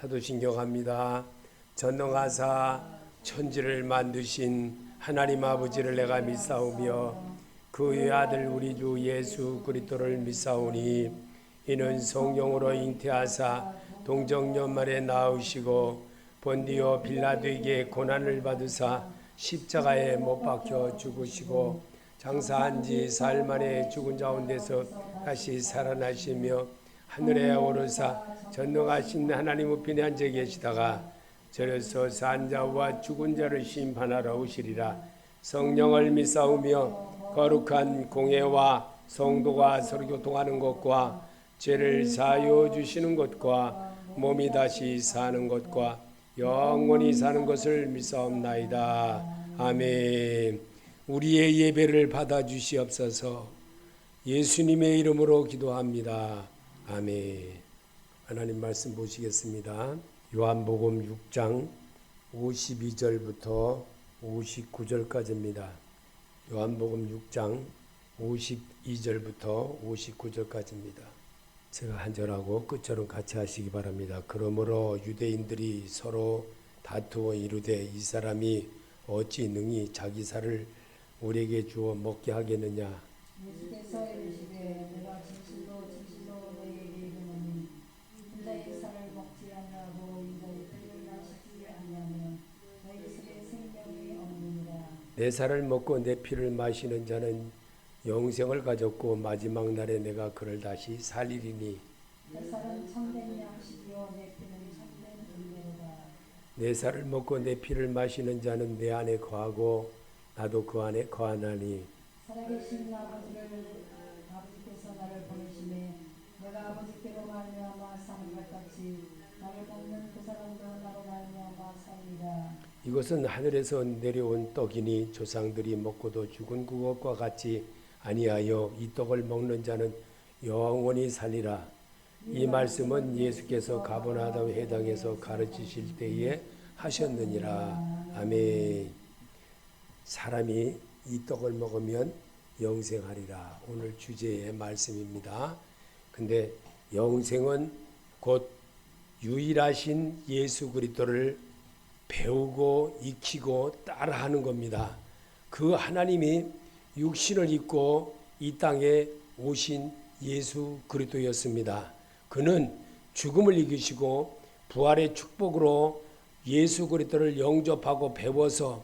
사도신경합니다. 전능하사 천지를 만드신 하나님 아버지를 내가 믿사오며 그의 아들 우리 주 예수 그리스도를 믿사오니 이는 성령으로 잉태하사 동정녀만에 낳으시고 본디오 빌라도에게 고난을 받으사 십자가에 못 박혀 죽으시고 장사한 지 사흘 만에 죽은 가운데서 다시 살아나시며 하늘에 오르사 전능하신 하나님 우편에 앉아 계시다가 저려서 산 자와 죽은 자를 심판하러 오시리라. 성령을 믿사오며 거룩한 공예와 성도가 서로 교통하는 것과 죄를 사하여 주시는 것과 몸이 다시 사는 것과 영원히 사는 것을 믿사옵나이다. 아멘. 우리의 예배를 받아주시옵소서. 예수님의 이름으로 기도합니다. 아멘. 하나님 말씀 보시겠습니다. 요한복음 6장 52절부터 59절까지입니다. 요한복음 6장 52절부터 59절까지입니다. 제가 한 절하고 끝절은 같이 하시기 바랍니다. 그러므로 유대인들이 서로 다투어 이르되 이 사람이 어찌 능히 자기 살을 우리에게 주어 먹게 하겠느냐. 예수께서 이르시되 내가 진실로 너희에게 이르노니 인자의 살을 먹지 아니하고 인자의 피를 마시지 아니하면 너희 속에 생명이 없느니라. 내 살을 먹고 내 피를 마시는 자는 영생을 가졌고 마지막 날에 내가 그를 다시 살리리니. 내 살은 참된 양식이요 내 피는 참된 은혜로다. 내 살을 먹고 내 피를 마시는 자는 내 안에 거하고 나도 그 안에 거하나니. 살아계신 아버지께서 나를 보내심에 내가 아버지께로 말미암아 사는 것 같이 나를 먹는 그 사람도 나로 말미암아 살리라. 이것은 하늘에서 내려온 떡이니 조상들이 먹고도 죽은 그것과 같이 아니하여 이 떡을 먹는 자는 영원히 살리라. 이 말씀은 예수께서 가버나움 회당에서 가르치실 때에 하셨느니라. 아멘. 사람이 이 떡을 먹으면 영생하리라. 오늘 주제의 말씀입니다. 근데 영생은 곧 유일하신 예수 그리스도를 배우고 익히고 따라하는 겁니다. 그 하나님이 육신을 입고 이 땅에 오신 예수 그리스도였습니다. 그는 죽음을 이기시고 부활의 축복으로 예수 그리스도를 영접하고 배워서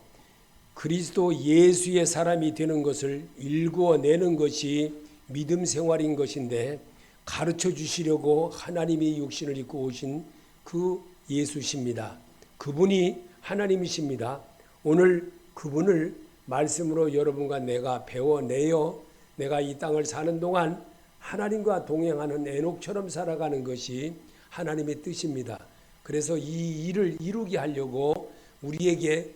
그리스도 예수의 사람이 되는 것을 일구어내는 것이 믿음 생활인 것인데 가르쳐 주시려고 하나님이 육신을 입고 오신 그 예수십니다. 그분이 하나님이십니다. 오늘 그분을 말씀으로 여러분과 내가 배워내어 내가 이 땅을 사는 동안 하나님과 동행하는 에녹처럼 살아가는 것이 하나님의 뜻입니다. 그래서 이 일을 이루게 하려고 우리에게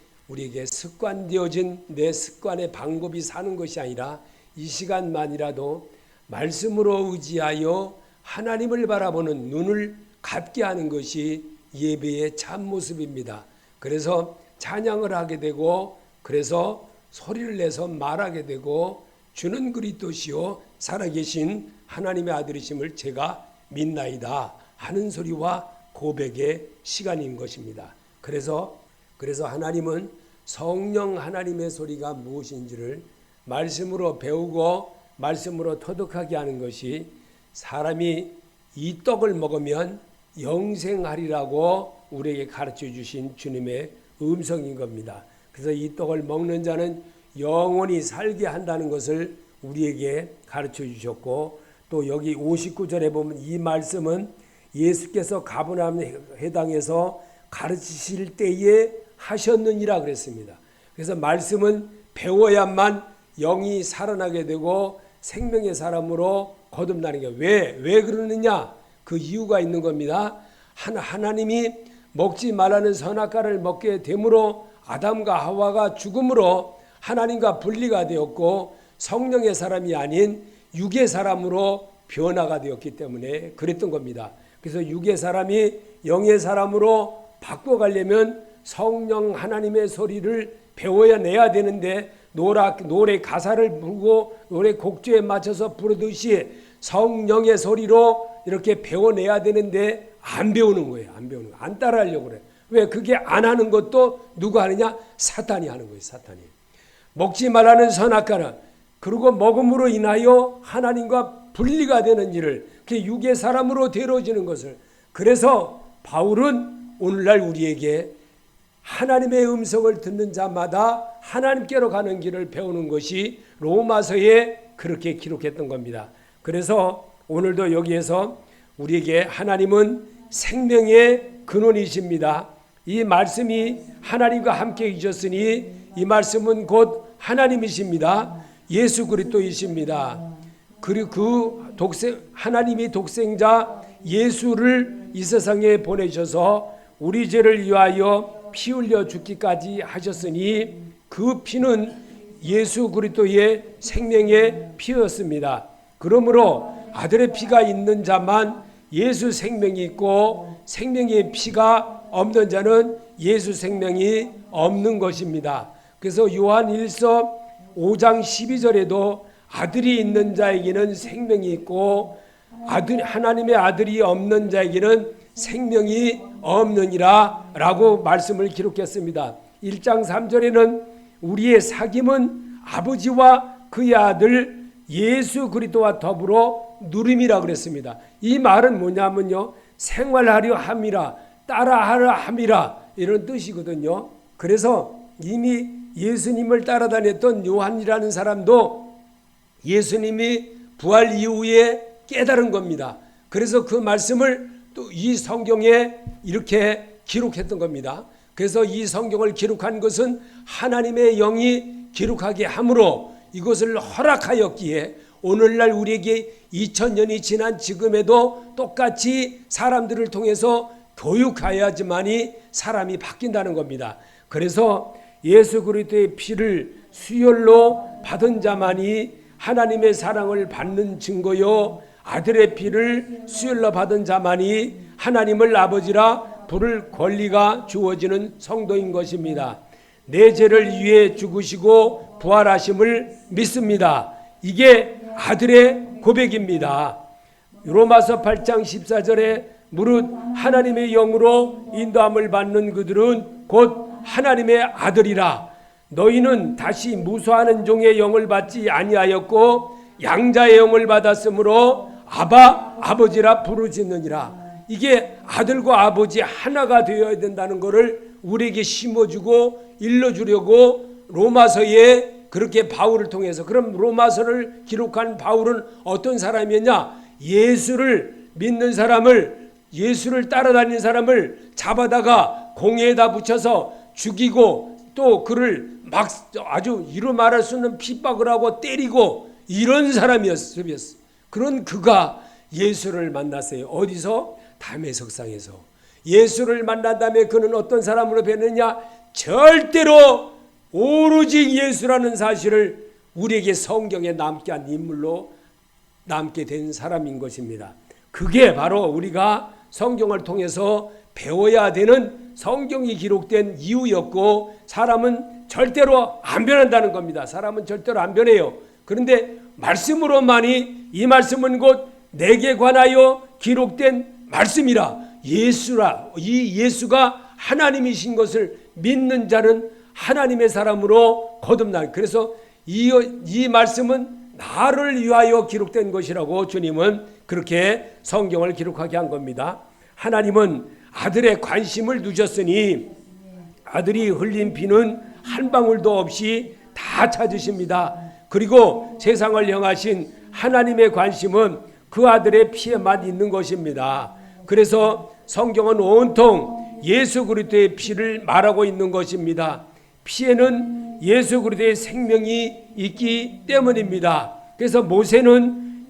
습관되어진 내 습관의 방법이 사는 것이 아니라 이 시간만이라도 말씀으로 의지하여 하나님을 바라보는 눈을 갖게 하는 것이 예배의 참 모습입니다. 그래서 찬양을 하게 되고 그래서 소리를 내서 말하게 되고 주는 그리스도시요 살아계신 하나님의 아들이심을 제가 믿나이다 하는 소리와 고백의 시간인 것입니다. 그래서 하나님은 성령 하나님의 소리가 무엇인지를 말씀으로 배우고 말씀으로 터득하게 하는 것이 사람이 이 떡을 먹으면 영생하리라고 우리에게 가르쳐 주신 주님의 음성인 겁니다. 그래서 이 떡을 먹는 자는 영원히 살게 한다는 것을 우리에게 가르쳐 주셨고 또 여기 59절에 보면 이 말씀은 예수께서 가버나움 회당에서 가르치실 때에 하셨느니라 그랬습니다. 그래서 말씀은 배워야만 영이 살아나게 되고 생명의 사람으로 거듭나는 게 왜 그러느냐? 그 이유가 있는 겁니다. 하나님이 먹지 말라는 선악과를 먹게 됨으로 아담과 하와가 죽음으로 하나님과 분리가 되었고 성령의 사람이 아닌 육의 사람으로 변화가 되었기 때문에 그랬던 겁니다. 그래서 육의 사람이 영의 사람으로 바꿔가려면 성령 하나님의 소리를 배워야 내야 되는데 노래 가사를 부르고 노래 곡조에 맞춰서 부르듯이 성령의 소리로 이렇게 배워내야 되는데 안 배우는 거예요. 안 배우는 거. 안 따라하려고 그래. 왜? 그게 안 하는 것도 누가 하느냐? 사탄이 하는 거예요. 사탄이. 먹지 말라는 선악과는 그리고 먹음으로 인하여 하나님과 분리가 되는 일을 그 육의 사람으로 되어지는 것을 그래서 바울은 오늘날 우리에게 하나님의 음성을 듣는 자마다 하나님께로 가는 길을 배우는 것이 로마서에 그렇게 기록했던 겁니다. 그래서 오늘도 여기에서 우리에게 하나님은 생명의 근원이십니다. 이 말씀이 하나님과 함께 계셨으니 이 말씀은 곧 하나님이십니다. 예수 그리스도이십니다. 그리고 그 하나님이 독생자 예수를 이 세상에 보내셔서 우리 죄를 위하여 피 흘려 죽기까지 하셨으니 그 피는 예수 그리스도의 생명의 피였습니다. 그러므로 아들의 피가 있는 자만 예수 생명이 있고 생명의 피가 없는 자는 예수 생명이 없는 것입니다. 그래서 요한 1서 5장 12절에도 아들이 있는 자에게는 생명이 있고 하나님의 아들이 없는 자에게는 생명이 없느니라 라고 말씀을 기록했습니다. 1장 3절에는 우리의 사귐은 아버지와 그의 아들 예수 그리스도와 더불어 누림이라 그랬습니다. 이 말은 뭐냐면요, 생활하려 함이라, 따라하려 함이라 이런 뜻이거든요. 그래서 이미 예수님을 따라다녔던 요한이라는 사람도 예수님이 부활 이후에 깨달은 겁니다. 그래서 그 말씀을 또 이 성경에 이렇게 기록했던 겁니다. 그래서 이 성경을 기록한 것은 하나님의 영이 기록하게 함으로 이것을 허락하였기에 오늘날 우리에게 2000년이 지난 지금에도 똑같이 사람들을 통해서 교육해야지만이 사람이 바뀐다는 겁니다. 그래서 예수 그리스도의 피를 수혈로 받은 자만이 하나님의 사랑을 받는 증거요, 아들의 피를 수혈로 받은 자만이 하나님을 아버지라 부를 권리가 주어지는 성도인 것입니다. 내 죄를 위해 죽으시고 부활하심을 믿습니다. 이게 아들의 고백입니다. 로마서 8장 14절에 무릇 하나님의 영으로 인도함을 받는 그들은 곧 하나님의 아들이라. 너희는 다시 무수하는 종의 영을 받지 아니하였고 양자의 영을 받았으므로 아바 아버지라 부르짖느니라. 이게 아들과 아버지 하나가 되어야 된다는 것을 우리에게 심어주고 일러주려고 로마서에 그렇게 바울을 통해서, 그럼 로마서를 기록한 바울은 어떤 사람이었냐? 예수를 믿는 사람을, 예수를 따라다니는 사람을 잡아다가 공회에다 붙여서 죽이고 또 그를 막 아주 이루 말할 수 없는 핍박을 하고 때리고 이런 사람이었어요. 그런 그가 예수를 만났어요. 어디서? 담에석상에서. 예수를 만난 다음에 그는 어떤 사람으로 변했냐? 절대로 오로지 예수라는 사실을 우리에게 성경에 남게 한 인물로 남게 된 사람인 것입니다. 그게 바로 우리가 성경을 통해서 배워야 되는 성경이 기록된 이유였고, 사람은 절대로 안 변한다는 겁니다. 사람은 절대로 안 변해요. 그런데 말씀으로만이, 이 말씀은 곧 내게 관하여 기록된 말씀이라, 예수라, 이 예수가 하나님이신 것을 믿는 자는 하나님의 사람으로 거듭나. 그래서 이 말씀은 나를 위하여 기록된 것이라고 주님은 그렇게 성경을 기록하게 한 겁니다. 하나님은 아들의 관심을 두셨으니 아들이 흘린 피는 한 방울도 없이 다 찾으십니다. 그리고 세상을 향하신 하나님의 관심은 그 아들의 피에만 있는 것입니다. 그래서 성경은 온통 예수 그리스도의 피를 말하고 있는 것입니다. 피에는 예수 그리스도의 생명이 있기 때문입니다. 그래서 모세는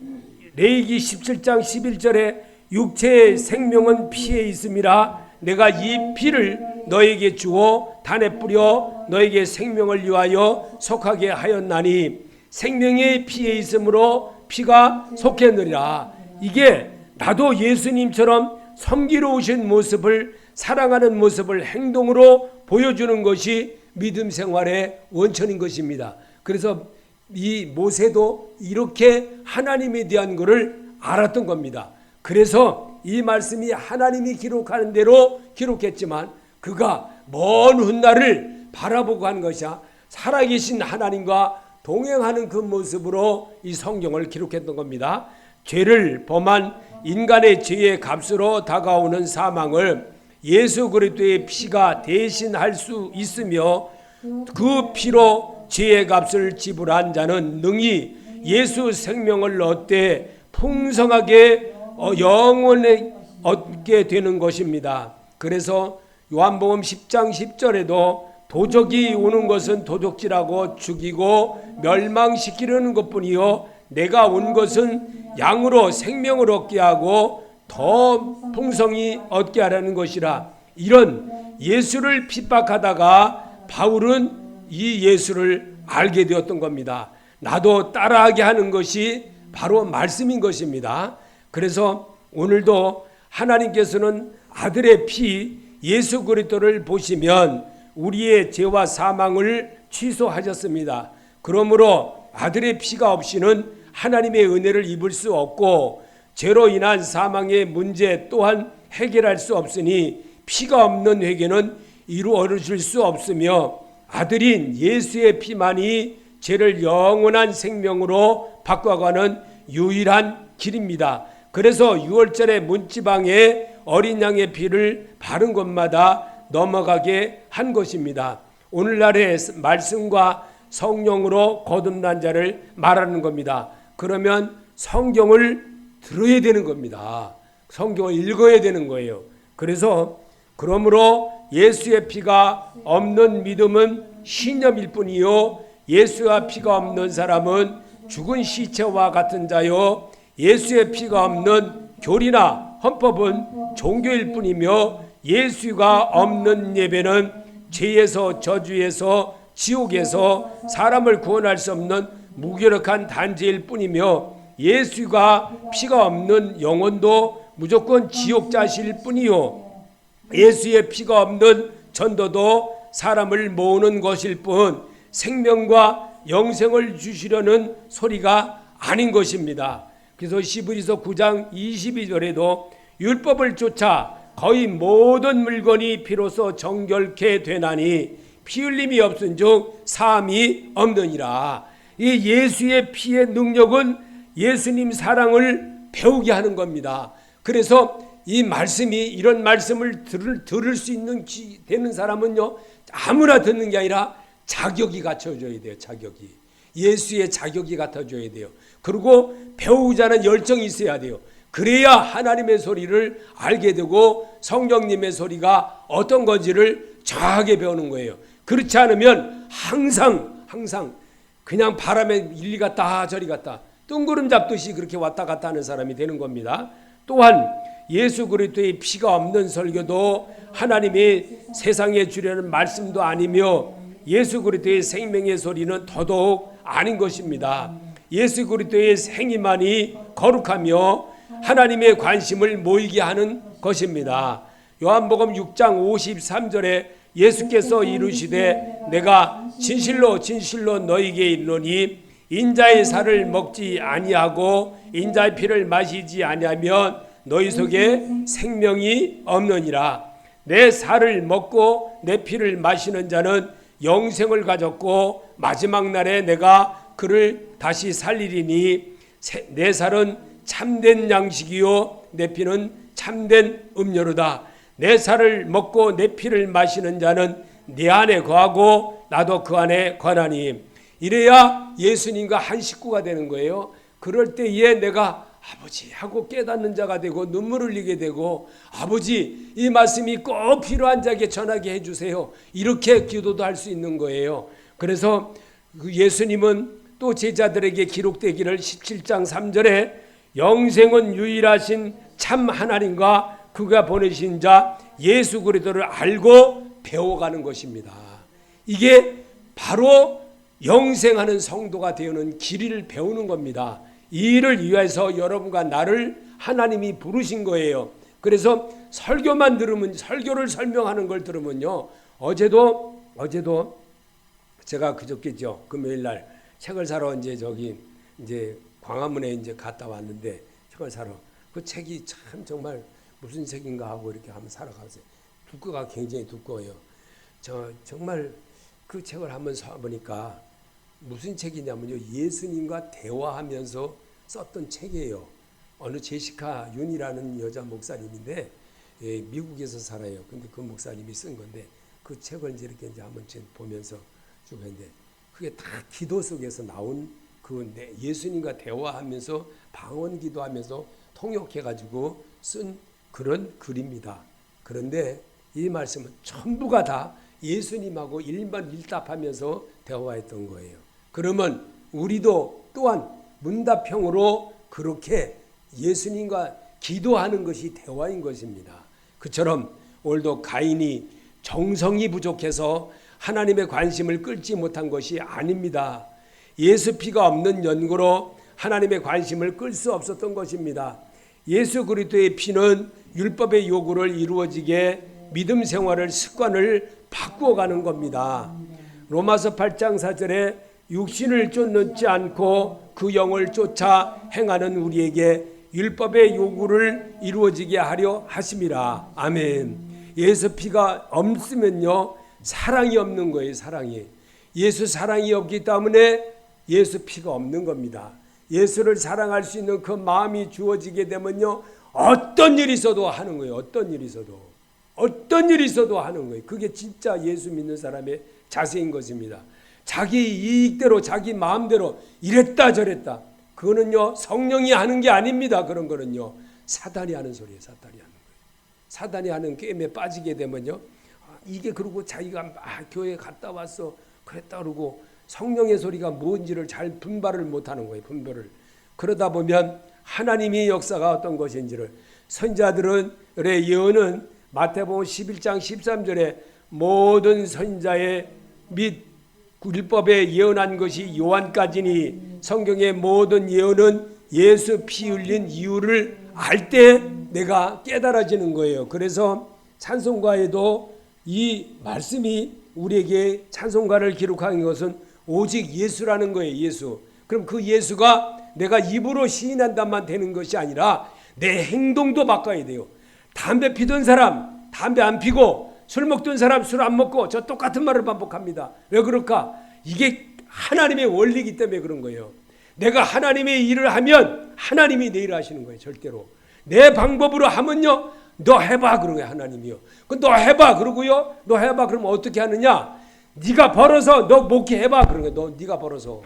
레위기 17장 11절에 육체의 생명은 피에 있음이라 내가 이 피를 너에게 주어 단에 뿌려 너에게 생명을 위하여 속하게 하였나니 생명의 피에 있으므로 피가 속했느니라. 이게 나도 예수님처럼 섬기러 오신 모습을, 사랑하는 모습을 행동으로 보여주는 것이 믿음 생활의 원천인 것입니다. 그래서 이 모세도 이렇게 하나님에 대한 것을 알았던 겁니다. 그래서 이 말씀이 하나님이 기록하는 대로 기록했지만 그가 먼 훗날을 바라보고 한 것이야. 살아계신 하나님과 동행하는 그 모습으로 이 성경을 기록했던 겁니다. 죄를 범한 인간의 죄의 값으로 다가오는 사망을 예수 그리스도의 피가 대신할 수 있으며 그 피로 죄의 값을 지불한 자는 능히 예수 생명을 얻되 풍성하게 영원히 얻게 되는 것입니다. 그래서 요한복음 10장 10절에도 도적이 오는 것은 도적질하고 죽이고 멸망시키려는 것뿐이요 내가 온 것은 양으로 생명을 얻게 하고 더 풍성히 얻게 하라는 것이라. 이런 예수를 핍박하다가 바울은 이 예수를 알게 되었던 겁니다. 나도 따라하게 하는 것이 바로 말씀인 것입니다. 그래서 오늘도 하나님께서는 아들의 피 예수 그리스도를 보시면 우리의 죄와 사망을 취소하셨습니다. 그러므로 아들의 피가 없이는 하나님의 은혜를 입을 수 없고 죄로 인한 사망의 문제 또한 해결할 수 없으니 피가 없는 회개는 이루어질 수 없으며 아들인 예수의 피만이 죄를 영원한 생명으로 바꿔가는 유일한 길입니다. 그래서 6월절에 문지방에 어린 양의 피를 바른 곳마다 넘어가게 한 것입니다. 오늘날의 말씀과 성령으로 거듭난 자를 말하는 겁니다. 그러면 성경을 들어야 되는 겁니다. 성경을 읽어야 되는 거예요. 그래서 그러므로 예수의 피가 없는 믿음은 신념일 뿐이요 예수와 피가 없는 사람은 죽은 시체와 같은 자요 예수의 피가 없는 교리나 헌법은 종교일 뿐이며 예수가 없는 예배는 죄에서 저주에서 지옥에서 사람을 구원할 수 없는 무기력한 단죄일 뿐이며 예수가 피가 없는 영혼도 무조건 지옥자실 뿐이요 예수의 피가 없는 전도도 사람을 모으는 것일 뿐 생명과 영생을 주시려는 소리가 아닌 것입니다. 그래서 히브리서 9장 22절에도 율법을 쫓아 거의 모든 물건이 피로써 정결케 되나니 피 흘림이 없은즉 사함이 없느니라. 이 예수의 피의 능력은 예수님 사랑을 배우게 하는 겁니다. 그래서 이 말씀이 이런 말씀을 들을 수 있는 되는 사람은요 아무나 듣는 게 아니라 자격이 갖춰져야 돼요. 자격이 예수의 자격이 갖춰져야 돼요. 그리고 배우자는 열정이 있어야 돼요. 그래야 하나님의 소리를 알게 되고 성령님의 소리가 어떤 건지를 정확하게 배우는 거예요. 그렇지 않으면 항상 그냥 바람에 이리 갔다 저리 갔다 뜬구름 잡듯이 그렇게 왔다 갔다 하는 사람이 되는 겁니다. 또한 예수 그리스도의 피가 없는 설교도 하나님이 세상에 주려는 말씀도 아니며 예수 그리스도의 생명의 소리는 더더욱 아닌 것입니다. 예수 그리스도의 행위만이 거룩하며 하나님의 관심을 모이게 하는 것입니다. 요한복음 6장 53절에 예수께서 이르시되 내가 진실로 진실로 너희에게 이르노니 인자의 살을 먹지 아니하고 인자의 피를 마시지 아니하면 너희 속에 생명이 없느니라. 내 살을 먹고 내 피를 마시는 자는 영생을 가졌고 마지막 날에 내가 그를 다시 살리리니 내 살은 참된 양식이요 내 피는 참된 음료로다. 내 살을 먹고 내 피를 마시는 자는 내 안에 거하고 나도 그 안에 거하나니. 이래야 예수님과 한 식구가 되는 거예요. 그럴 때에 내가 아버지 하고 깨닫는 자가 되고 눈물 흘리게 되고 아버지 이 말씀이 꼭 필요한 자에게 전하게 해주세요. 이렇게 기도도 할 수 있는 거예요. 그래서 예수님은 또 제자들에게 기록되기를 17장 3절에 영생은 유일하신 참 하나님과 그가 보내신 자 예수 그리스도를 알고 배워가는 것입니다. 이게 바로 영생하는 성도가 되는 길을 배우는 겁니다. 이 일을 위해서 여러분과 나를 하나님이 부르신 거예요. 그래서 설교만 들으면 설교를 설명하는 걸 들으면요. 어제도 제가 그저께죠. 금요일 날 책을 사러 이제 광화문에 이제 갔다 왔는데 책을 사러 그 책이 참 정말 무슨 책인가 하고 이렇게 한번 살아가세요. 두꺼가 굉장히 두꺼워요. 정말 그 책을 한번 사보니까 무슨 책이냐면요, 예수님과 대화하면서 썼던 책이에요. 어느 제시카 윤이라는 여자 목사님인데 미국에서 살아요. 근데 그 목사님이 쓴 건데 그 책을 이렇게 한번 보면서 쭉 했는데 그게 다 기도 속에서 나온 그 예수님과 대화하면서 방언 기도하면서 통역해가지고 쓴 그런 글입니다. 그런데 이 말씀은 전부가 다 예수님하고 일답하면서 대화했던 거예요. 그러면 우리도 또한 문답형으로 그렇게 예수님과 기도하는 것이 대화인 것입니다. 그처럼 오늘도 가인이 정성이 부족해서 하나님의 관심을 끌지 못한 것이 아닙니다. 예수 피가 없는 연고로 하나님의 관심을 끌 수 없었던 것입니다. 예수 그리스도의 피는 율법의 요구를 이루어지게 믿음 생활을 습관을 바꾸어가는 겁니다. 로마서 8장 4절에 육신을 쫓지 않고 그 영을 쫓아 행하는 우리에게 율법의 요구를 이루어지게 하려 하심이라. 아멘. 예수 피가 없으면요 사랑이 없는 거예요. 사랑이. 예수 사랑이 없기 때문에 예수 피가 없는 겁니다. 예수를 사랑할 수 있는 그 마음이 주어지게 되면요 어떤 일이 있어도 하는 거예요. 어떤 일이 있어도 하는 거예요. 그게 진짜 예수 믿는 사람의 자세인 것입니다. 자기 이익대로 자기 마음대로 이랬다 저랬다. 그거는요 성령이 하는 게 아닙니다. 그런 거는요 사단이 하는 소리예요. 사단이 하는 거예요. 사단이 하는 게임에 빠지게 되면요 이게 그러고 자기가 교회 갔다 왔어 그랬다 그러고 성령의 소리가 뭔지를 잘 분별을 못하는 거예요. 분별을. 그러다 보면 하나님의 역사가 어떤 것인지를 선지자들의 예언은 마태복음 11장 13절에 모든 선지자의 및 율법에 예언한 것이 요한까지니 성경의 모든 예언은 예수 피 흘린 이유를 알 때 내가 깨달아지는 거예요. 그래서 찬송가에도 이 말씀이 우리에게 찬송가를 기록한 것은 오직 예수라는 거예요. 예수. 그럼 그 예수가 내가 입으로 시인한다만 되는 것이 아니라 내 행동도 바꿔야 돼요. 담배 피던 사람 담배 안 피고 술 먹던 사람 술 안 먹고 저 똑같은 말을 반복합니다. 왜 그럴까? 이게 하나님의 원리이기 때문에 그런 거예요. 내가 하나님의 일을 하면 하나님이 내 일을 하시는 거예요. 절대로. 내 방법으로 하면요. 너 해봐 그런 거예요. 하나님이요. 너 해봐 그러고요. 너 해봐 그러면 어떻게 하느냐? 네가 벌어서 너 목회해봐 그런 거예요. 너 네가 벌어서.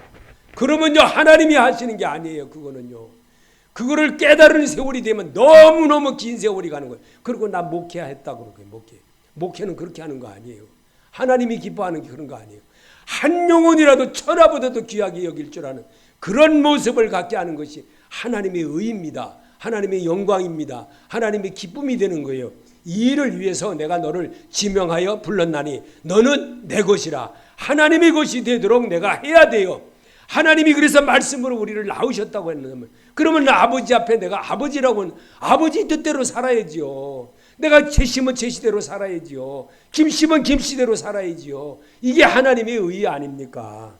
그러면요. 하나님이 하시는 게 아니에요. 그거는요. 그거를 깨달은 세월이 되면 너무너무 긴 세월이 가는 거예요. 그리고 나 목회했다 그런 거예요. 목회는 그렇게 하는 거 아니에요. 하나님이 기뻐하는 게 그런 거 아니에요. 한 영혼이라도 천하보다도 귀하게 여길 줄 아는 그런 모습을 갖게 하는 것이 하나님의 의입니다. 하나님의 영광입니다. 하나님의 기쁨이 되는 거예요. 이 일을 위해서 내가 너를 지명하여 불렀나니 너는 내 것이라. 하나님의 것이 되도록 내가 해야 돼요. 하나님이 그래서 말씀으로 우리를 낳으셨다고 했는데 그러면 아버지 앞에 내가 아버지라고 하는 아버지 뜻대로 살아야지요. 내가 제시면 제시대로 살아야지요. 김씨면 김씨대로 살아야지요. 이게 하나님의 의 아닙니까?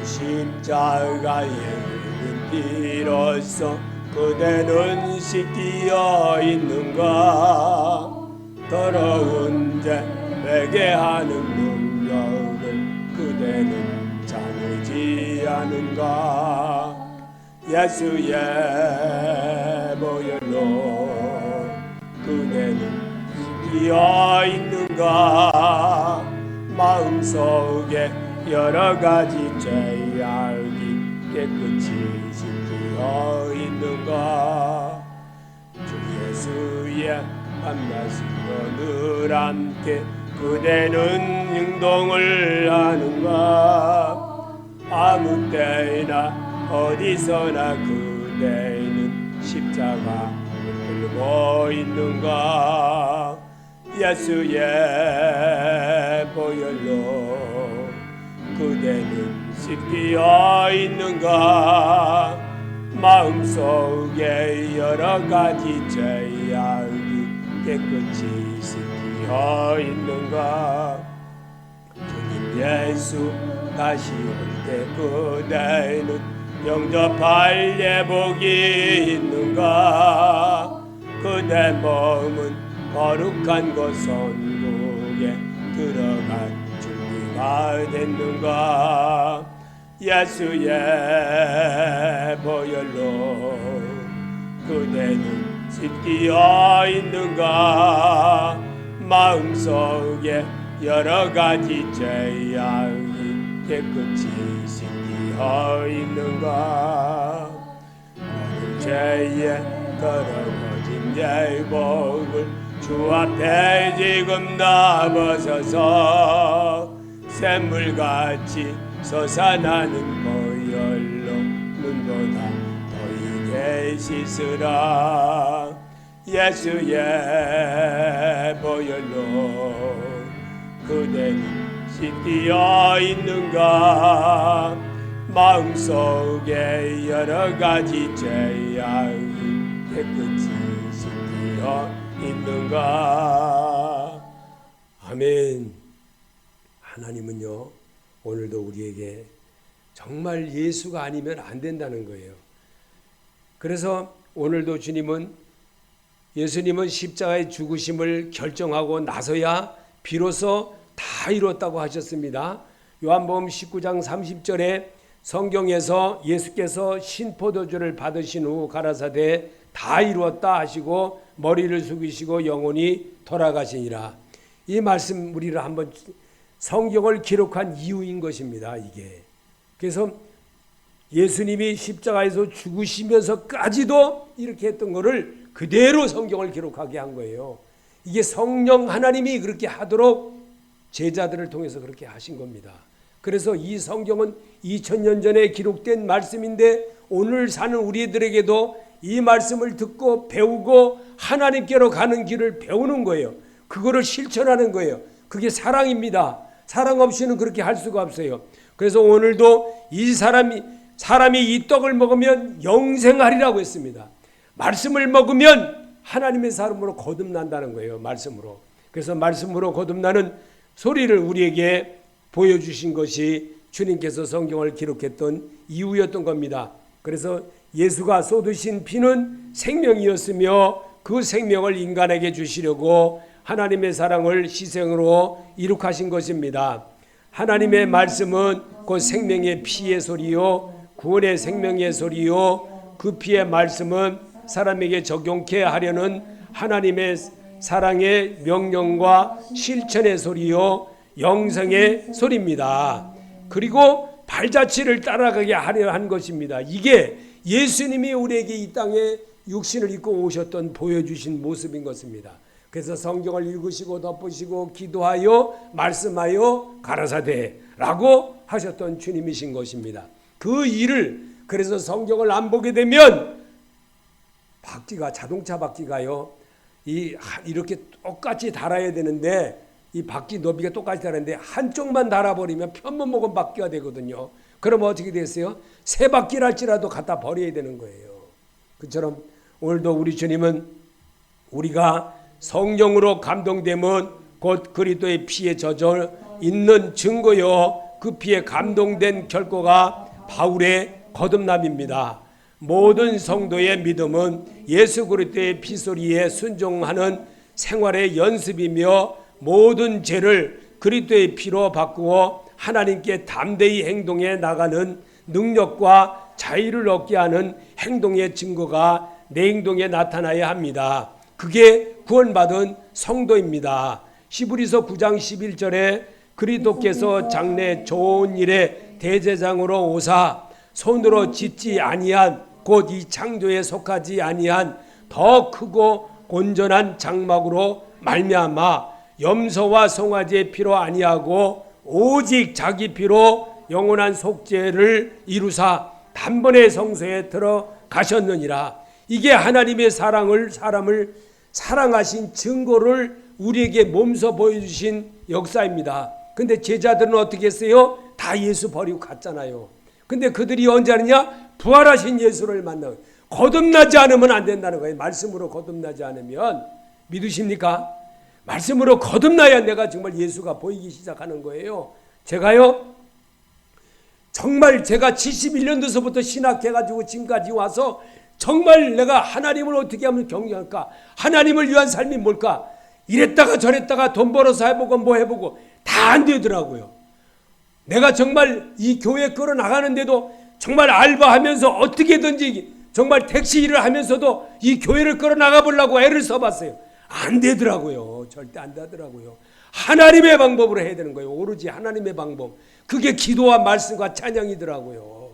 십자가의 비로소 그대는 씻기어 있는가? 더러운 죄 회개하는 능력을 그대는 자르지 않은가? 예수의 보혈로 그대는 씻기어 있는가? 마음속에 여러 가지 죄악이 깨끗이 씻기어 있는가? 주 예수의 만나시고 늘 함께 그대는 행동을 하는가? 아무 때나 어디서나 그대는 십자가를 들고 있는가? 예수의 보혈로 그대는 씻기어 있는가? 마음속에 여러 가지 죄악이 깨끗이 씻기어 있는가? 주님 예수 다시 올 때 그대는 영접할 예복이 있는가? 그대 몸은 거룩한 곳 천국에 들어갈 준비가 됐는가? 예수의 보혈로 그대는 씻기어 있는가? 마음속에 여러 가지 죄악이 깨끗이 씻기어 있는가? 모든 죄에 더러워진 예복을 주 앞에 지금 나버서서 샘물같이 솟아나는 보혈로 눈보다 더이게 씻으라. 예수의 보혈로 그대는 씻기어 있는가? 마음속에 여러 가지 죄악이 깨끗이 씻기어 있는가? 아멘. 하나님은요, 오늘도 우리에게 정말 예수가 아니면 안 된다는 거예요. 그래서 오늘도 예수님은 십자가의 죽으심을 결정하고 나서야 비로소 다 이뤘다고 하셨습니다. 요한복음 19장 30절에 성경에서 예수께서 신포도주를 받으신 후 가라사대 다 이루었다 하시고 머리를 숙이시고 영원히 돌아가시니라. 이 말씀 우리를 한번 성경을 기록한 이유인 것입니다. 이게 그래서 예수님이 십자가에서 죽으시면서까지도 이렇게 했던 것을 그대로 성경을 기록하게 한 거예요. 이게 성령 하나님이 그렇게 하도록 제자들을 통해서 그렇게 하신 겁니다. 그래서 이 성경은 2000년 전에 기록된 말씀인데 오늘 사는 우리들에게도 이 말씀을 듣고 배우고 하나님께로 가는 길을 배우는 거예요. 그거를 실천하는 거예요. 그게 사랑입니다. 사랑 없이는 그렇게 할 수가 없어요. 그래서 오늘도 이 사람이 이 떡을 먹으면 영생하리라고 했습니다. 말씀을 먹으면 하나님의 사람으로 거듭난다는 거예요. 말씀으로. 그래서 말씀으로 거듭나는 소리를 우리에게 보여주신 것이 주님께서 성경을 기록했던 이유였던 겁니다. 그래서 예수가 쏟으신 피는 생명이었으며 그 생명을 인간에게 주시려고 하나님의 사랑을 희생으로 이룩하신 것입니다. 하나님의 말씀은 그 생명의 피의 소리요 구원의 생명의 소리요 그 피의 말씀은 사람에게 적용케 하려는 하나님의 사랑의 명령과 실천의 소리요 영생의 소리입니다. 그리고 발자취를 따라가게 하려 한 것입니다. 이게 예수님이 우리에게 이 땅에 육신을 입고 오셨던 보여주신 모습인 것입니다. 그래서 성경을 읽으시고 덮으시고 기도하여 말씀하여 가라사대라고 하셨던 주님이신 것입니다. 그 일을 그래서 성경을 안 보게 되면 자동차 바퀴가요 이렇게 똑같이 달아야 되는데 이 바퀴 너비가 똑같이 달았는데 한쪽만 달아버리면 편문목은 바퀴가 되거든요. 그럼 어떻게 됐어요? 세 바퀴랄지라도 갖다 버려야 되는 거예요. 그처럼 오늘도 우리 주님은 우리가 성령으로 감동되면 곧 그리스도의 피에 젖어 있는 증거요 그 피에 감동된 결과가 바울의 거듭남입니다. 모든 성도의 믿음은 예수 그리스도의 피소리에 순종하는 생활의 연습이며 모든 죄를 그리스도의 피로 바꾸어 하나님께 담대히 행동해 나가는 능력과 자유를 얻게 하는 행동의 증거가 내 행동에 나타나야 합니다. 그게 구원받은 성도입니다. 히브리서 9장 11절에 그리스도께서 장래 좋은 일에 대제장으로 오사 손으로 짓지 아니한 곧 이 창조에 속하지 아니한 더 크고 온전한 장막으로 말미암아 염소와 송아지의 피로 아니하고 오직 자기 피로 영원한 속죄를 이루사 단번에 성소에 들어가셨느니라. 이게 하나님의 사랑을 사람을 사랑하신 증거를 우리에게 몸소 보여주신 역사입니다. 근데 제자들은 어떻게 했어요? 다 예수 버리고 갔잖아요. 근데 그들이 언제 하느냐? 부활하신 예수를 만나고 거듭나지 않으면 안 된다는 거예요. 말씀으로 거듭나지 않으면. 믿으십니까? 말씀으로 거듭나야 내가 정말 예수가 보이기 시작하는 거예요. 제가요 정말 제가 71년도서부터 신학해가지고 지금까지 와서 정말 내가 하나님을 어떻게 하면 경외할까, 하나님을 위한 삶이 뭘까, 이랬다가 저랬다가 돈 벌어서 해보고 뭐 해보고 다 안 되더라고요. 내가 정말 이 교회 끌어나가는데도 정말 알바하면서 어떻게든지 정말 택시 일을 하면서도 이 교회를 끌어나가 보려고 애를 써봤어요. 안 되더라고요. 절대 안 되더라고요. 하나님의 방법으로 해야 되는 거예요. 오로지 하나님의 방법. 그게 기도와 말씀과 찬양이더라고요.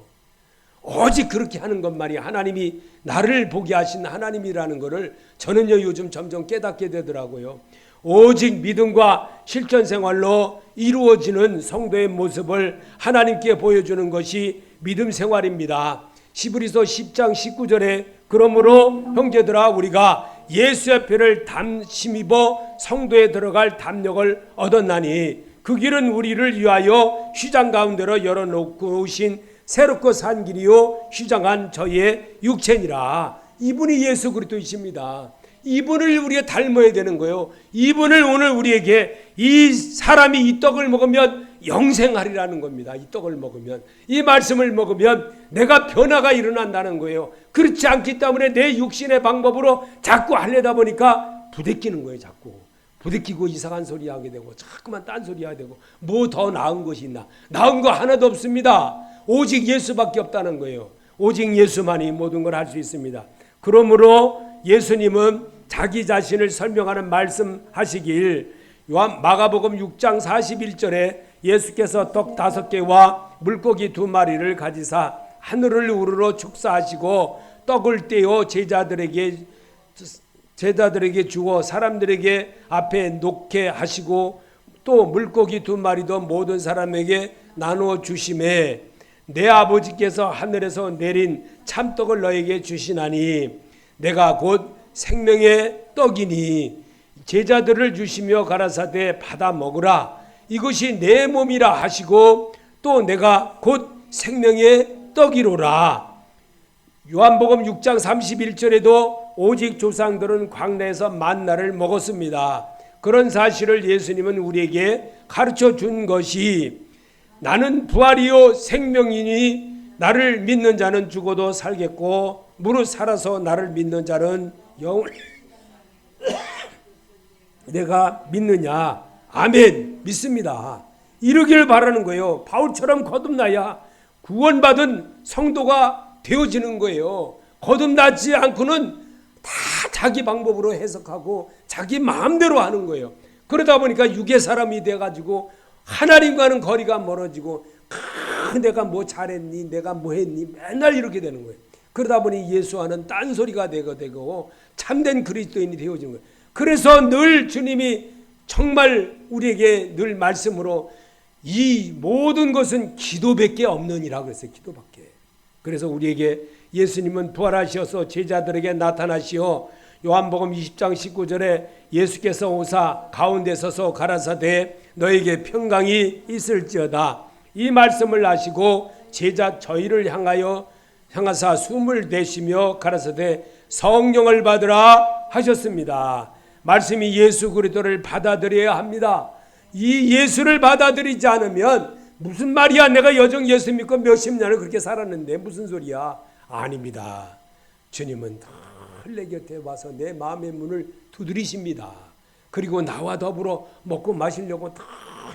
오직 그렇게 하는 것만이 하나님이 나를 보게 하신 하나님이라는 것을 저는요 요즘 점점 깨닫게 되더라고요. 오직 믿음과 실천 생활로 이루어지는 성도의 모습을 하나님께 보여주는 것이 믿음 생활입니다. 히브리서 10장 19절에 그러므로 형제들아 우리가 예수의 표를 담심입어 성도에 들어갈 담력을 얻었나니 그 길은 우리를 위하여 휘장 가운데로 열어놓으신 새롭고 산 길이요 휘장한 저의 육체니라. 이분이 예수 그리스도이십니다. 이분을 우리가 닮아야 되는 거예요. 이분을 오늘 우리에게 이 사람이 이 떡을 먹으면 영생하리라는 겁니다. 이 떡을 먹으면, 이 말씀을 먹으면 내가 변화가 일어난다는 거예요. 그렇지 않기 때문에 내 육신의 방법으로 자꾸 하려다 보니까 부대끼는 거예요. 자꾸 부대끼고 이상한 소리 하게 되고 자꾸만 딴소리 하게 되고 뭐 더 나은 것이 있나? 나은 거 하나도 없습니다. 오직 예수밖에 없다는 거예요. 오직 예수만이 모든 걸 할 수 있습니다. 그러므로 예수님은 자기 자신을 설명하는 말씀하시길 마가복음 6장 41절에 예수께서 떡 5개와 물고기 2마리를 가지사 하늘을 우러러 축사하시고 떡을 떼어 제자들에게 주어 사람들에게 앞에 놓게 하시고 또 물고기 2마리도 모든 사람에게 나누어 주심에 내 아버지께서 하늘에서 내린 참떡을 너에게 주시나니 내가 곧 생명의 떡이니 제자들을 주시며 가라사대 받아 먹으라 이것이 내 몸이라 하시고 또 내가 곧 생명의 떡이로라. 요한복음 6장 31절에도 오직 조상들은 광야에서 만나를 먹었습니다. 그런 사실을 예수님은 우리에게 가르쳐 준 것이 나는 부활이요 생명이니 나를 믿는 자는 죽어도 살겠고 무릇 살아서 나를 믿는 자는 영원 내가 믿느냐? 아멘. 믿습니다. 이러기를 바라는 거예요. 바울처럼 거듭나야 구원받은 성도가 되어지는 거예요. 거듭나지 않고는 다 자기 방법으로 해석하고 자기 마음대로 하는 거예요. 그러다 보니까 육의 사람이 돼가지고 하나님과는 거리가 멀어지고 내가 뭐 잘했니? 내가 뭐 했니? 맨날 이렇게 되는 거예요. 그러다 보니 예수와는 딴소리가 되고 참된 그리스도인이 되어지는 거예요. 그래서 늘 주님이 정말 우리에게 늘 말씀으로 이 모든 것은 기도밖에 없느니라 그랬어요. 기도밖에. 그래서 우리에게 예수님은 부활하셔서 제자들에게 나타나시어 요한복음 20장 19절에 예수께서 오사 가운데 서서 가라사대 너에게 평강이 있을지어다. 이 말씀을 하시고 제자 저희를 향하사 숨을 내쉬며 가라사대 성령을 받으라 하셨습니다. 말씀이 예수 그리스도를 받아들여야 합니다. 이 예수를 받아들이지 않으면 무슨 말이야 내가 여정 예수 믿고 몇십 년을 그렇게 살았는데 무슨 소리야. 아닙니다. 주님은 늘 내 곁에 와서 내 마음의 문을 두드리십니다. 그리고 나와 더불어 먹고 마시려고 다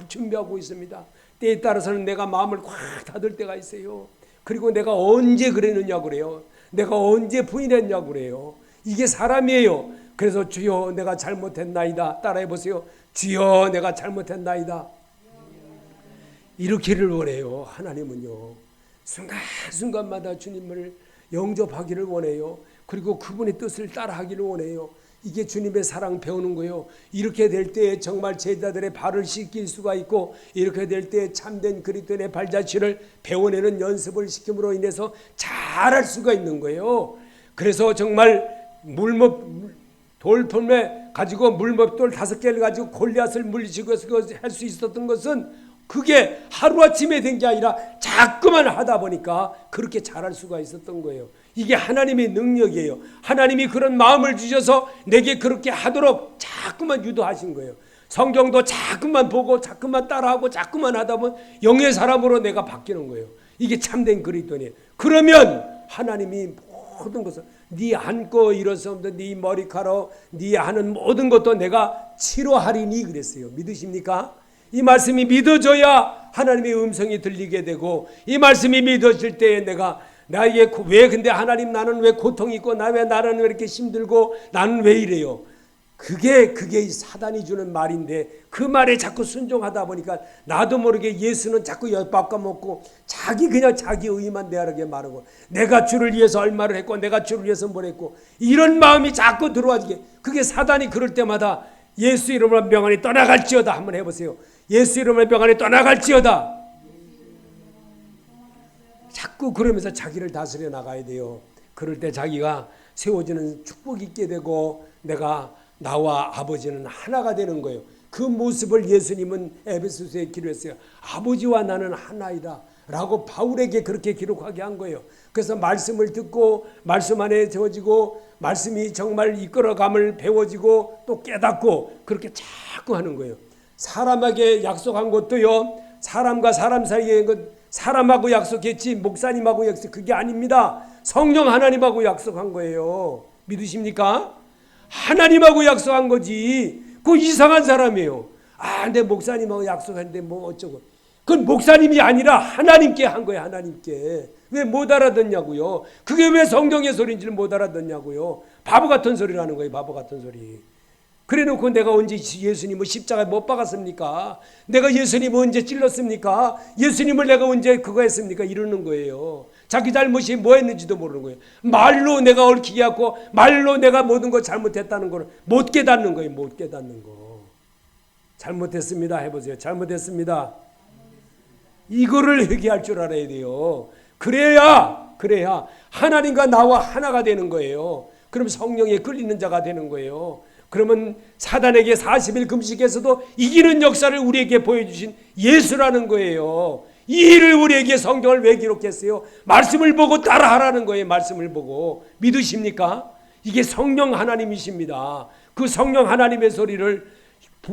준비하고 있습니다. 때에 따라서는 내가 마음을 꽉 닫을 때가 있어요. 그리고 내가 언제 그랬느냐고 그래요. 내가 언제 부인했냐고 그래요. 이게 사람이에요. 그래서 주여 내가 잘못했나이다. 따라해 보세요. 주여 내가 잘못했나이다. 이렇게를 원해요. 하나님은요. 순간순간마다 주님을 영접하기를 원해요. 그리고 그분의 뜻을 따라하기를 원해요. 이게 주님의 사랑 배우는 거예요. 이렇게 될 때 정말 제자들의 발을 씻길 수가 있고 이렇게 될 때 참된 그리스도인의 발자취를 배워내는 연습을 시킴으로 인해서 잘할 수가 있는 거예요. 그래서 정말 돌품에 가지고 물먹돌 5개를 가지고 골리앗을 물리치고 할 수 있었던 것은 그게 하루아침에 된 게 아니라 자꾸만 하다 보니까 그렇게 잘할 수가 있었던 거예요. 이게 하나님의 능력이에요. 하나님이 그런 마음을 주셔서 내게 그렇게 하도록 자꾸만 유도하신 거예요. 성경도 자꾸만 보고 자꾸만 따라하고 자꾸만 하다 보면 영의 사람으로 내가 바뀌는 거예요. 이게 참된 그리스도인이에요. 그러면 하나님이 모든 것을 네 안고 일어서면서 네 머리카락 네 하는 모든 것도 내가 치료하리니 그랬어요. 믿으십니까? 이 말씀이 믿어져야 하나님의 음성이 들리게 되고 이 말씀이 믿어질 때에 내가 나에게 왜 근데 하나님 나는 왜 고통이 있고 나는 왜 이렇게 힘들고 나는 왜 이래요? 그게 사단이 주는 말인데 그 말에 자꾸 순종하다 보니까 나도 모르게 예수는 자꾸 엿바꿔먹고 그냥 자기 의만 내하게 말하고 내가 주를 위해서 얼마를 했고 내가 주를 위해서 뭘 했고 이런 마음이 자꾸 들어와지게 그게 사단이 그럴 때마다 예수 이름으로 병안이 떠나갈지어다 한번 해보세요. 예수 이름으로 병안이 떠나갈지어다. 자꾸 그러면서 자기를 다스려 나가야 돼요. 그럴 때 자기가 세워지는 축복이 있게 되고 나와 아버지는 하나가 되는 거예요. 그 모습을 예수님은 에베소서에 기록했어요. 아버지와 나는 하나이다 라고 바울에게 그렇게 기록하게 한 거예요. 그래서 말씀을 듣고 말씀 안에 저어지고 말씀이 정말 이끌어감을 배워지고 또 깨닫고 그렇게 자꾸 하는 거예요. 사람에게 약속한 것도요. 사람과 사람 사이에 사람하고 약속했지 목사님하고 약속 그게 아닙니다. 성령 하나님하고 약속한 거예요. 믿으십니까? 하나님하고 약속한 거지. 그 이상한 사람이에요. 내 목사님하고 약속했는데 뭐 어쩌고. 그건 목사님이 아니라 하나님께 한 거예요. 하나님께. 왜 못 알아듣냐고요. 그게 왜 성경의 소리인지를 못 알아듣냐고요. 바보 같은 소리를 하는 거예요. 바보 같은 소리. 그래놓고 내가 언제 예수님을 십자가에 못 박았습니까? 내가 예수님을 언제 찔렀습니까? 예수님을 내가 언제 그거 했습니까? 이러는 거예요. 자기 잘못이 뭐 했는지도 모르는 거예요. 말로 내가 얽히게 하고 말로 내가 모든 거 잘못했다는 걸 못 깨닫는 거예요. 못 깨닫는 거. 잘못했습니다. 해보세요. 잘못했습니다. 이거를 회개할 줄 알아야 돼요. 그래야 하나님과 나와 하나가 되는 거예요. 그럼 성령에 끌리는 자가 되는 거예요. 그러면 사단에게 40일 금식에서도 이기는 역사를 우리에게 보여주신 예수라는 거예요. 이 일을 우리에게 성경을 왜 기록했어요? 말씀을 보고 따라하라는 거예요. 말씀을 보고. 믿으십니까? 이게 성령 하나님이십니다. 그 성령 하나님의 소리를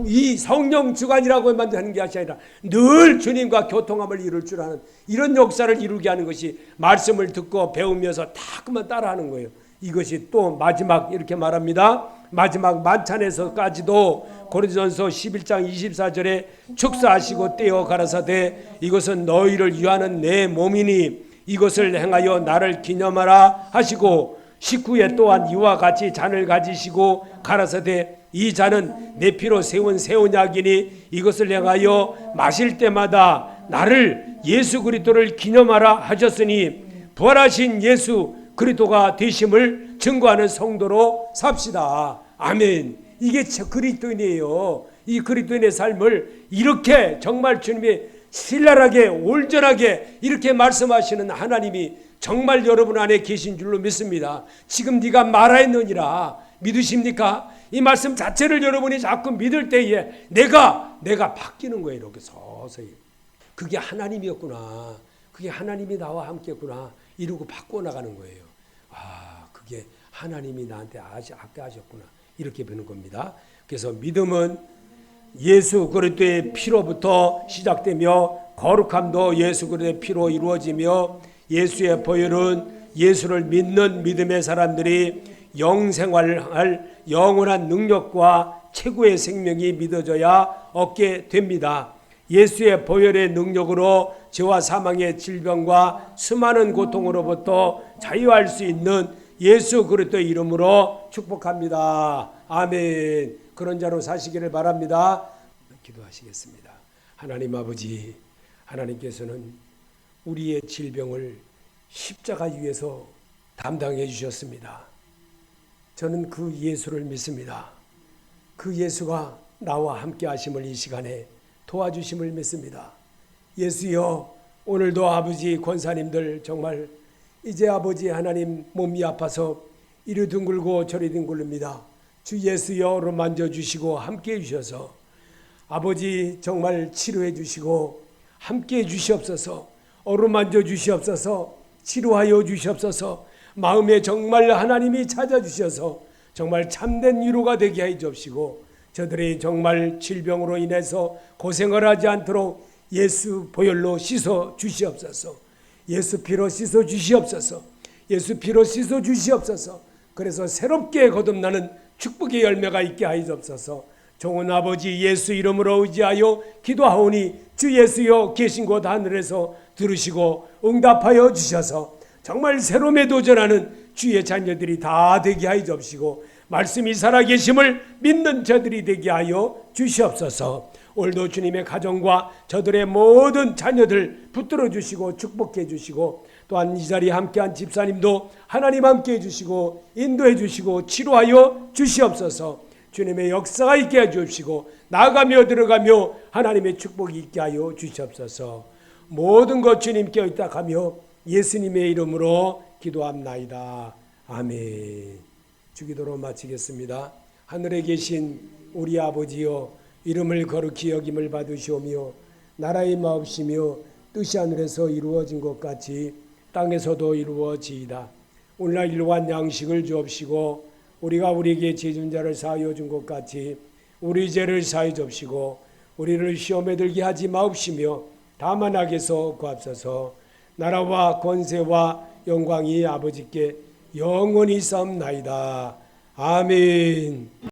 이 성령 주관이라고만 하는 게 아니라 늘 주님과 교통함을 이룰 줄 아는 이런 역사를 이루게 하는 것이 말씀을 듣고 배우면서 다 그만 따라하는 거예요. 이것이 또 마지막 이렇게 말합니다. 마지막 만찬에서까지도 고린도전서 11장 24절에 축사하시고 떼어 가라사대 이것은 너희를 위하는 내 몸이니 이것을 행하여 나를 기념하라 하시고 19에 또한 이와 같이 잔을 가지시고 가라사대 이 잔은 내 피로 세운 새 언약이니 이것을 행하여 마실 때마다 나를 예수 그리스도를 기념하라 하셨으니 부활하신 예수 그리스도가 되심을 증거하는 성도로 삽시다. 아멘. 이게 그리스도인이에요. 이 그리스도인의 삶을 이렇게 정말 주님이 신랄하게 올전하게 이렇게 말씀하시는 하나님이 정말 여러분 안에 계신 줄로 믿습니다. 지금 네가 말하였느니라 믿으십니까? 이 말씀 자체를 여러분이 자꾸 믿을 때에 내가 바뀌는 거예요. 이렇게 서서히. 그게 하나님이었구나. 그게 하나님이 나와 함께구나. 이러고 바꿔나가는 거예요. 그게 하나님이 나한테 아까 하셨구나. 이렇게 보는 겁니다. 그래서 믿음은 예수 그리스도의 피로부터 시작되며 거룩함도 예수 그리스도의 피로 이루어지며 예수의 보혈은 예수를 믿는 믿음의 사람들이 영생활할 영원한 능력과 최고의 생명이 믿어져야 얻게 됩니다. 예수의 보혈의 능력으로 죄와 사망의 질병과 수많은 고통으로부터 자유할 수 있는 예수 그리스도의 이름으로 축복합니다. 아멘. 그런 자로 사시기를 바랍니다. 기도하시겠습니다. 하나님 아버지, 하나님께서는 우리의 질병을 십자가 위에서 담당해 주셨습니다. 저는 그 예수를 믿습니다. 그 예수가 나와 함께 하심을 이 시간에 도와주심을 믿습니다. 예수여, 오늘도 아버지 권사님들 정말 이제 아버지 하나님 몸이 아파서 이리 둥글고 저리 둥글릅니다. 주 예수여로 만져주시고 함께해 주셔서 아버지 정말 치료해 주시고 함께해 주시옵소서. 어루만져 주시옵소서. 치료하여 주시옵소서. 마음에 정말 하나님이 찾아주셔서 정말 참된 위로가 되게 해 주시고 저들이 정말 질병으로 인해서 고생을 하지 않도록 예수 보혈로 씻어 주시옵소서. 예수 피로 씻어 주시옵소서. 예수 피로 씻어 주시옵소서. 그래서 새롭게 거듭나는 축복의 열매가 있게 하시옵소서. 종은 아버지 예수 이름으로 의지하여 기도하오니 주 예수여 계신 곳 하늘에서 들으시고 응답하여 주셔서 정말 새로움에 도전하는 주의 자녀들이 다 되게 하여 주옵시고 말씀이 살아계심을 믿는 저들이 되게 하여 주시옵소서. 오늘도 주님의 가정과 저들의 모든 자녀들 붙들어 주시고 축복해 주시고 또한 이 자리에 함께한 집사님도 하나님 함께해 주시고 인도해 주시고 치료하여 주시옵소서. 주님의 역사가 있게 해 주시고 나가며 들어가며 하나님의 축복이 있게 하여 주시옵소서. 모든 것 주님께 의탁하며 예수님의 이름으로 기도합나이다. 아멘. 주기도로 마치겠습니다. 하늘에 계신 우리 아버지여, 이름을 거룩히 여김을 받으시오며 나라의 마옵시며 뜻이 하늘에서 이루어진 것 같이 땅에서도 이루어지이다. 오늘날 일용할 양식을 주옵시고 우리가 우리에게 죄진 자를 사하여 준 것 같이 우리 죄를 사하여 주옵시고 우리를 시험에 들게 하지 마옵시며 다만 악에서 구하옵소서. 나라와 권세와 영광이 아버지께 영원히 싸움나이다. 아멘.